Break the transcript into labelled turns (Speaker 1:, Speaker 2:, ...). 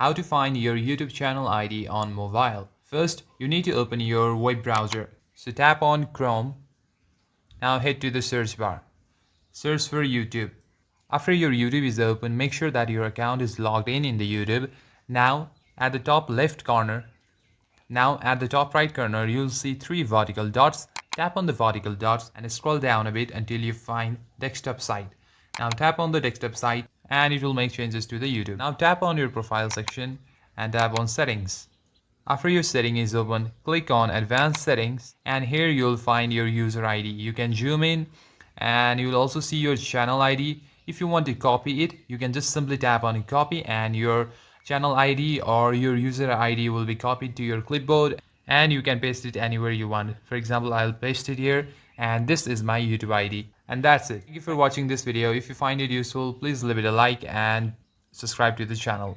Speaker 1: How to find your YouTube channel ID on mobile. First, you need to open your web browser. So tap on Chrome. Now head to the search bar. Search for YouTube. After your YouTube is open, make sure that your account is logged in the YouTube. Now at the top left corner, at the top right corner, you'll see 3 vertical dots. Tap on the vertical dots and scroll down a bit until you find desktop site. Now tap on the desktop site and it will make changes to the YouTube. Now tap on your profile section and tap on settings. After your setting is open, click on advanced settings and here you'll find your user ID. You can zoom in and you'll also see your channel ID. If you want to copy it, you can just simply tap on copy and your channel ID or your user ID will be copied to your clipboard and you can paste it anywhere you want. For example, I'll paste it here and this is my YouTube ID. And that's it. Thank you for watching this video. If you find it useful, please leave it a like and subscribe to the channel.